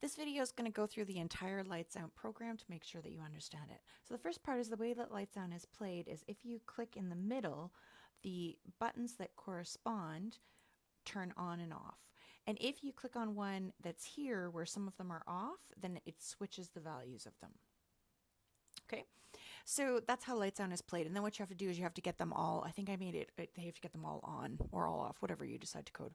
This video is going to go through the entire Lights Out program to make sure that you understand it. So the first part is the way that Lights Out is played is if you click in the middle, the buttons that correspond turn on and off. And if you click on one that's here where some of them are off, then it switches the values of them. Okay, so that's how Lights Out is played. And then what you have to do is you have to get them all, I think I made it, they have to get them all on or all off, whatever you decide to code.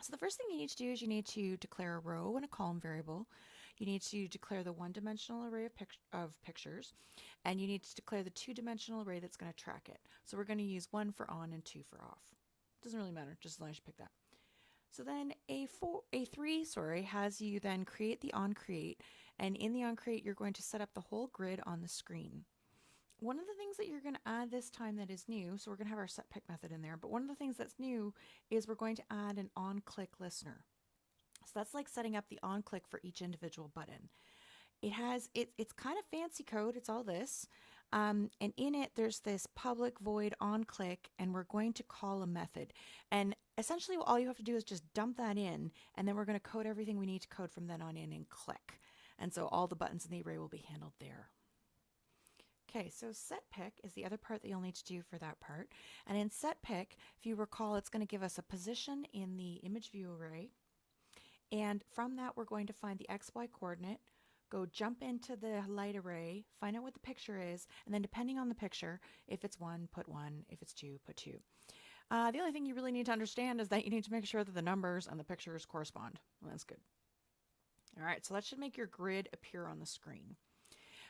So the first thing you need to do is you need to declare a row and a column variable. You need to declare the one-dimensional array of pictures, and you need to declare the two-dimensional array that's going to track it. So we're going to use 1 for on and 2 for off. Doesn't really matter, just as long as you pick that. So then A3 has you then create the OnCreate, and in the OnCreate you're going to set up the whole grid on the screen. One of the things that you're going to add this time that is new, so we're going to have our SetPick method in there, but one of the things that's new is we're going to add an on-click listener. So that's like setting up the on-click for each individual button. It's kind of fancy code, it's all this, and in it there's this public void on-click, and we're going to call a method. And essentially all you have to do is just dump that in, and then we're going to code everything we need to code from then on in and click. And so all the buttons in the array will be handled there. Okay, so SetPick is the other part that you'll need to do for that part. And in SetPick, if you recall, it's going to give us a position in the image view array. And from that, we're going to find the XY coordinate, go jump into the light array, find out what the picture is, and then depending on the picture, if it's 1, put 1, if it's 2, put 2. The only thing you really need to understand is that you need to make sure that the numbers and the pictures correspond. Well, that's good. All right, so that should make your grid appear on the screen.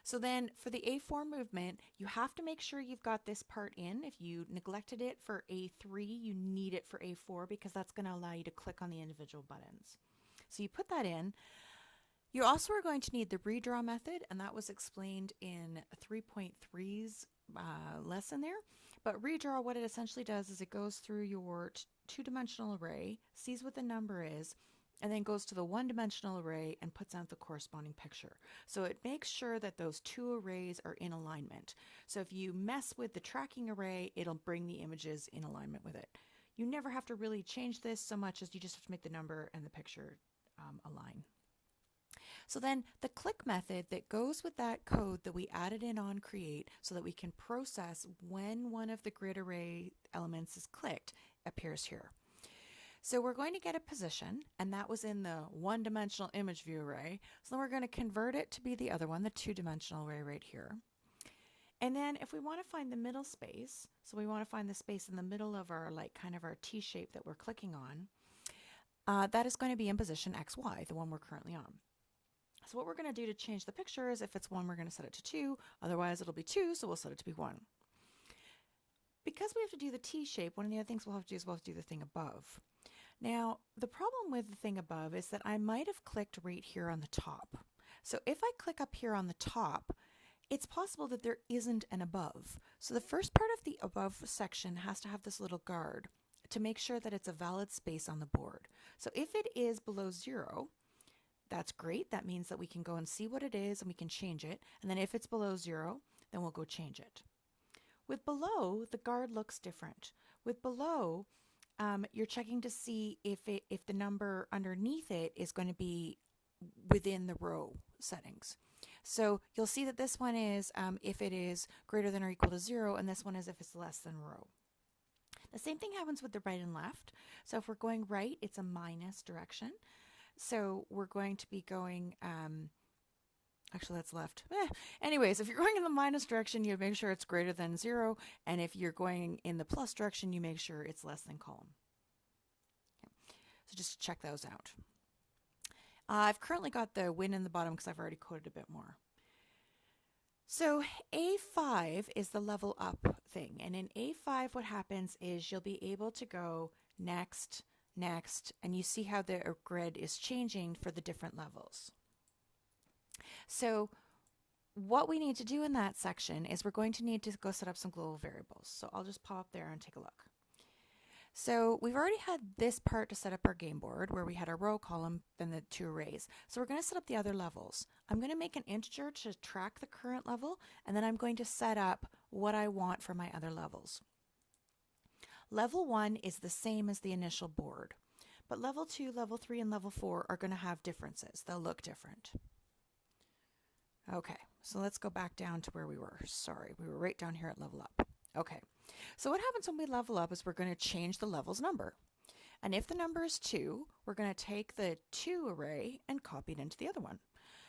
So then for the A4 movement, you have to make sure you've got this part in. If you neglected it for A3, you need it for A4 because that's going to allow you to click on the individual buttons. So you put that in. You also are going to need the redraw method, and that was explained in 3.3's lesson there. But redraw, what it essentially does is it goes through your two-dimensional array, sees what the number is, and then goes to the one-dimensional array and puts out the corresponding picture. So it makes sure that those two arrays are in alignment. So if you mess with the tracking array, it'll bring the images in alignment with it. You never have to really change this so much as you just have to make the number and the picture align. So then the click method that goes with that code that we added in OnCreate so that we can process when one of the grid array elements is clicked appears here. So we're going to get a position, and that was in the one-dimensional image view array. So then we're going to convert it to be the other one, the two-dimensional array right here. And then if we want to find the middle space, so we want to find the space in the middle of our kind of our T shape that we're clicking on, that is going to be in position XY, the one we're currently on. So what we're going to do to change the picture is if it's 1, we're going to set it to 2. Otherwise, it'll be 2, so we'll set it to be 1. Because we have to do the T shape, one of the other things we'll have to do is we'll have to do the thing above. Now, the problem with the thing above is that I might have clicked right here on the top. So if I click up here on the top, it's possible that there isn't an above. So the first part of the above section has to have this little guard to make sure that it's a valid space on the board. So if it is below 0, that's great. That means that we can go and see what it is and we can change it. And then if it's below 0, then we'll go change it. With below, the guard looks different. With below, you're checking to see if the number underneath it is going to be within the row settings. So you'll see that this one is if it is greater than or equal to 0, and this one is if it's less than row. The same thing happens with the right and left. So if we're going right, it's a minus direction. So we're going to be going, actually that's left. Anyways, if you're going in the minus direction, you make sure it's greater than 0. And if you're going in the plus direction, you make sure it's less than column. Okay. So just check those out. I've currently got the win in the bottom because I've already coded a bit more. So A5 is the level up thing. And in A5, what happens is you'll be able to go next, next, and you see how the grid is changing for the different levels. So what we need to do in that section is we're going to need to go set up some global variables. So I'll just pop up there and take a look. So we've already had this part to set up our game board where we had a row, column, then the two arrays. So we're going to set up the other levels. I'm going to make an integer to track the current level, and then I'm going to set up what I want for my other levels. Level 1 is the same as the initial board. but level 2, level 3, and level 4 are going to have differences. They'll look different. Okay, so let's go back down to where we were. Sorry, we were right down here at level up. Okay, so what happens when we level up is we're going to change the level's number. And if the number is 2, we're going to take the 2 array and copy it into the other one.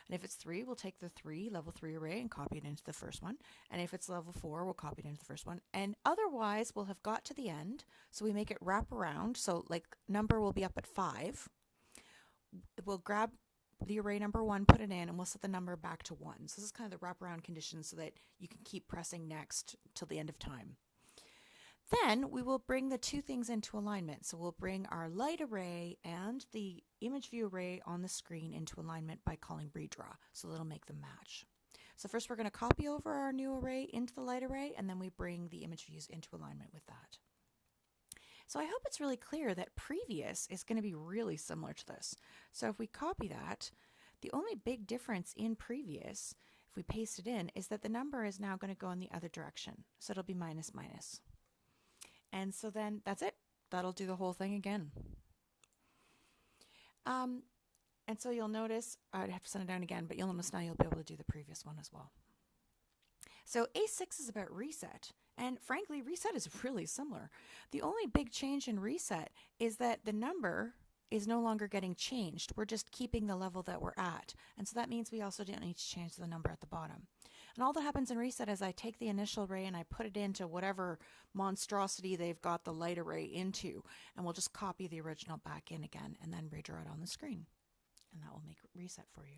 And if it's 3, we'll take the level 3 array and copy it into the first one. And if it's level 4, we'll copy it into the first one. And otherwise, we'll have got to the end. So we make it wrap around. So like number will be up at 5. We'll grab the array number 1, put it in, and we'll set the number back to 1. So this is kind of the wraparound condition so that you can keep pressing next till the end of time. Then we will bring the two things into alignment. So we'll bring our light array and the image view array on the screen into alignment by calling redraw. So that'll make them match. So first we're going to copy over our new array into the light array, and then we bring the image views into alignment with that. So I hope it's really clear that previous is going to be really similar to this. So if we copy that, the only big difference in previous, if we paste it in, is that the number is now going to go in the other direction. So it'll be minus minus. And so then that's it. That'll do the whole thing again. And so you'll notice, I'd have to send it down again, but you'll notice now you'll be able to do the previous one as well. So A6 is about reset. And frankly, reset is really similar. The only big change in reset is that the number is no longer getting changed. We're just keeping the level that we're at. And so that means we also don't need to change the number at the bottom. And all that happens in reset is I take the initial array and I put it into whatever monstrosity they've got the light array into, and we'll just copy the original back in again and then redraw it on the screen. And that will make reset for you.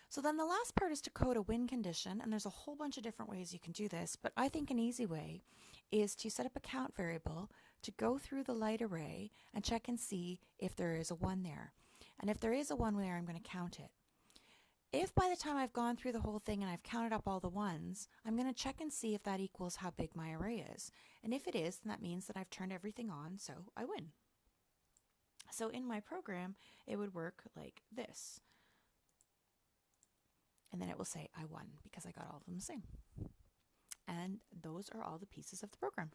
So then the last part is to code a win condition, and there's a whole bunch of different ways you can do this, but I think an easy way is to set up a count variable to go through the light array and check and see if there is a 1 there. And if there is a 1 there, I'm going to count it. If by the time I've gone through the whole thing and I've counted up all the 1s, I'm going to check and see if that equals how big my array is. And if it is, then that means that I've turned everything on, so I win. So in my program, it would work like this. And then it will say I won because I got all of them the same. And those are all the pieces of the program.